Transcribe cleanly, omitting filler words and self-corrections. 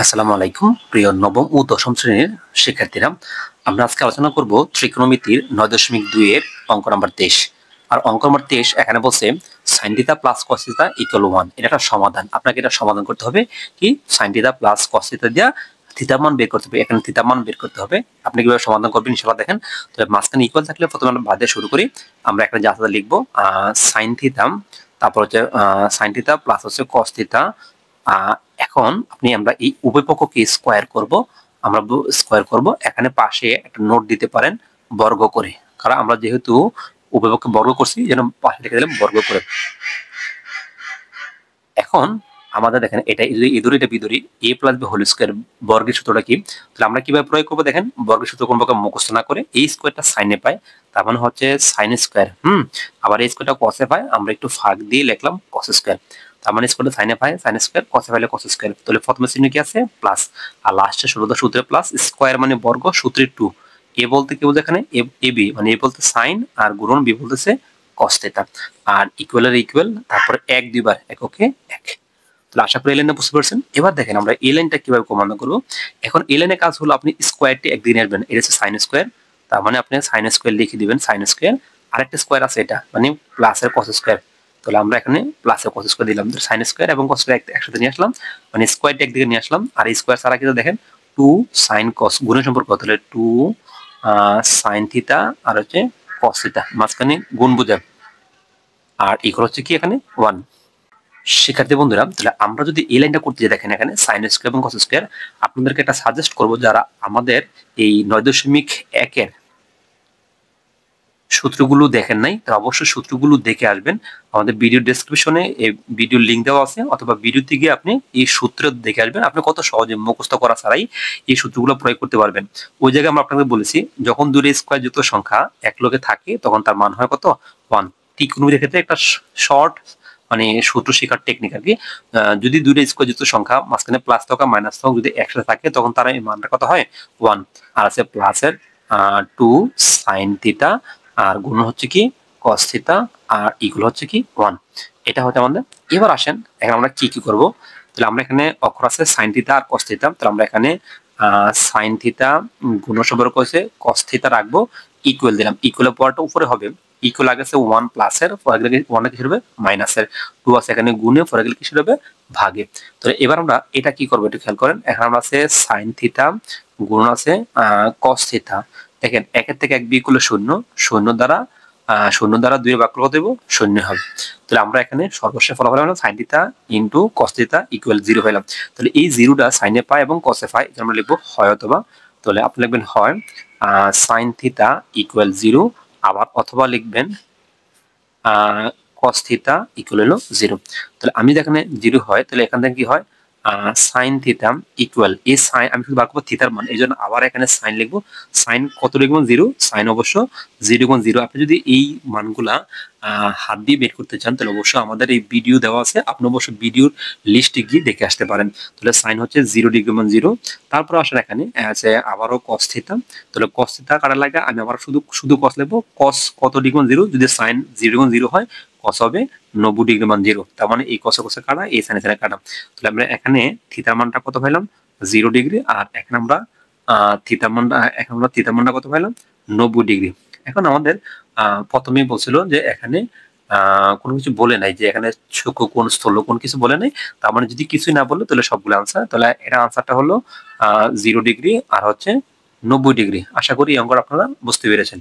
আসসালামু আলাইকুম প্রিয় নবম ও দশম শ্রেণীর শিক্ষার্থীরা, আমরা আজকে আলোচনা করব ত্রিকোণমিতির 9.2 এর অঙ্ক নাম্বার 23। আর অঙ্ক নাম্বার 23 এখানে বলছে sin θ প্লাস cos θ ইকুয়াল 1। এটা একটা সমাধান, আপনাকে এটা সমাধান করতে হবে কি sin θ প্লাস cos θ দিয়া থিটার মান বের করতে হবে। এখানে থিটার মান বের করতে হবে। আপনি কিভাবে সমাধান করবেন ইনশাআল্লাহ দেখেন। তো মাঝখানে ইকুয়াল থাকলে প্রথমে আমরা বাদ দিয়ে শুরু করি। আমরা একটা জাসা লিখব sin θ, তারপর হচ্ছে sin θ প্লাস হচ্ছে cos θ। এখন আমরা এই উভয় পক্ষকে স্কয়ার করব। আমরা স্কয়ার করব, এখানে পাশে একটা নোট দিতে পারেন বর্গ করে, কারণ আমরা যেহেতু উভয় পক্ষকে বর্গ করছি যেন পাশে লিখে দিলাম বর্গ করে। এখন আমাদের দেখেন এটা ইঁদুর এটা বিদুরি, a plus b whole square বর্গের সূত্রটা কি, তাহলে আমরা কিভাবে প্রয়োগ করব দেখেন। বর্গের সূত্র কোন প্রকার মুখস্থ না করে এই স্কয়ারটা সাইনে পাই, তার মানে হচ্ছে সাইন স্কয়ার। আবার এই স্কয়ারটা কসে পাই, আমরা একটু ফাঁক দিয়ে লিখলাম কস স্কয়ার। তার মানে স্কয়ারটা সাইনে পাই সাইন স্কয়ার, কসে পাইলে কস স্কয়ার। তাহলে প্রথমে চিহ্ন কি আছে প্লাস, আর লাস্টে শুরুতে সূত্রে প্লাস, স্কয়ার মানে বর্গ, সূত্রে 2। a বলতে কি বলতে এখানে ab, মানে a বলতে সাইন আর গুণন b বলতেছে কস থিটা। আর ইকুয়ালের ইকুয়াল, তারপরে 1 দুইবার এককে 1। তাহলে আশা করি এই লাইনটা বুঝতে পারছেন। এবার দেখেন আমরা এই লাইনটা কিভাবে কমান্ড করব। এখন এই লাইনের কাজ হলো আপনি স্কয়ারটি একদিকে আসবেন, এটা হচ্ছে সাইন স্কয়ার, তার মানে আপনি সাইন স্কয়ার লিখে দিবেন সাইন স্কয়ার। আরেকটা স্কয়ার আছে এটা মানে প্লাসের কস স্কয়ার, তাহলে আমরা এখানে প্লাসের কস স্কয়ার দিলাম। সাইন স্কয়ার এবং কস স্কয়ার একসাথে নিয়ে আসলাম, মানে স্কয়ারটি একদিকে নিয়ে আসলাম। আর এই স্কয়ার ছাড়া কিন্তু দেখেন 2 সাইন কস গুণের সম্পর্ক, তাহলে 2 সাইন থিটা আর হচ্ছে কস থিটা, মাঝখানে গুণ বোঝায়। আর ইকুয়াল হচ্ছে কি এখানে 1। শিক্ষার্থী বন্ধুরা, তাহলে আমরা যদি এই লাইনটা করতে যাই দেখেন এখানে সাইন স্কয়ার এবং কস স্কয়ার, আপনাদেরকে একটা সাজেস্ট করব যারা আমাদের এই 9.1 এর সূত্রগুলো দেখেন নাই তারা অবশ্যই সূত্রগুলো দেখে আসবেন। আমাদের ভিডিও ডেসক্রিপশনে এই ভিডিওর লিংক দেওয়া আছে, অথবা ভিডিওতে গিয়ে আপনি এই সূত্র দেখে আসবেন। আপনি কত সহজে মুখস্থ করা ছাড়াই এই সূত্রগুলো প্রয়োগ করতে পারবেন। ওই জায়গায় আমরা আপনাদের বলেছি যখন দুটো স্কয়ার যুক্ত সংখ্যা এক লগে থাকে তখন তার মান হয় কত 1। ত্রিকোণমিতির ক্ষেত্রে একটা শর্ট মানে সূত্র শেখার টেকনিক আর কি। যদি দুইটা স্কয়ার যুক্ত সংখ্যা মাঝখানে প্লাস থাকা মাইনাস থাকা যদি একসাথে থাকে তখন তার এই মানটা কত হয় 1। আর আছে প্লাসের 2 সাইন থিটা আর গুণ হচ্ছে কি cos থিটা আর ইকুয়াল হচ্ছে কি 1। এটা হচ্ছে আমাদের। এবার আসেন এখন আমরা কি কি করব। তাহলে আমরা এখানে অক্ষর আছে sin থিটা আর cos থিটা, তাহলে আমরা এখানে sin থিটা গুণ সম্পর্ক হচ্ছে cos থিটা রাখবো, ইকুয়াল দিলাম। ইকুয়ালের পরটা উপরে হবে, ইকুয়াল আগে আছে 1 প্লাসের, পরে গেলে 1 এর কি হবে মাইনাসের, 2 আছে এখানে গুণে, পরে গেলে কি হবে ভাগে। তো এবার আমরা এটা কি করব একটু খেয়াল করেন। এখন আমরা আছে sin থিটা গুণ আছে cos থিটা। দেখেন 1 এর থেকে 1 বিয়োগ করলে 0, 0 দ্বারা 2 এর ভাগ করলে কত দেব 0 হবে। তাহলে আমরা এখানে সর্বশেষ ফলাফল হলো sin theta into cos theta equal 0 পেলাম। তাহলে এই 0টা সাইনে পাই এবং কসে পাই, এটা আমরা লিখব হয় অথবা। তাহলে আপনি লিখবেন হয় sin থিটা ইকুয়াল 0, আবার অথবা লিখবেন cos থিটা ইকুয়াল হলো 0। তাহলে আমি যদি এখানে 0 হয় তাহলে এখান থেকে কি হয় sin থিটা ইকুয়াল এই সাইন, আমি শুধু বার করব থিটার মান, এই জন্য আবার এখানে সাইন লিখবো। সাইন কত লিখবো 0, সাইন অবশ্য 0 আপনি যদি এই মানগুলা হাত দিয়ে বের করতে চান তাহলে অবশ্যই আমাদের এই ভিডিও দেওয়া আছে, আপনি অবশ্যই ভিডিওর লিস্টে গিয়ে দেখে আসতে পারেন। তাহলে সাইন হচ্ছে 0 ডিগ্রি মান 0। তারপর আসেন এখানে আছে আবারও cos থিটা, তাহলে cos থিটা কাটার লাগে আমি আবার শুধু cos লিখবো। cos কত ডিগ্রি মান 0, যদি সাইন 0 হয় cos হবে 90 ডিগ্রি মান 0, তার মানে এই cos কাটা এই সাইনে কাটা। তাহলে আমরা এখানে থিটার মানটা কত পাইলাম 0 ডিগ্রি, আর এখানে আমরা থিটার মানটা কত পাইলাম 90 ডিগ্রি। এখন আমাদের প্রথমেই বলছিল যে এখানে কোনো কিছু বলে নাই, যে এখানে সূক্ষ্ম কোণ স্থূল কোণ কিছু বলে নাই। তার মানে যদি কিছুই না বললো তাহলে সবগুলো আনসার, তাহলে এটা আনসারটা হলো 0 ডিগ্রি আর হচ্ছে 90 ডিগ্রি। আশা করি এই অঙ্কটা আপনারা বুঝতে পেরেছেন।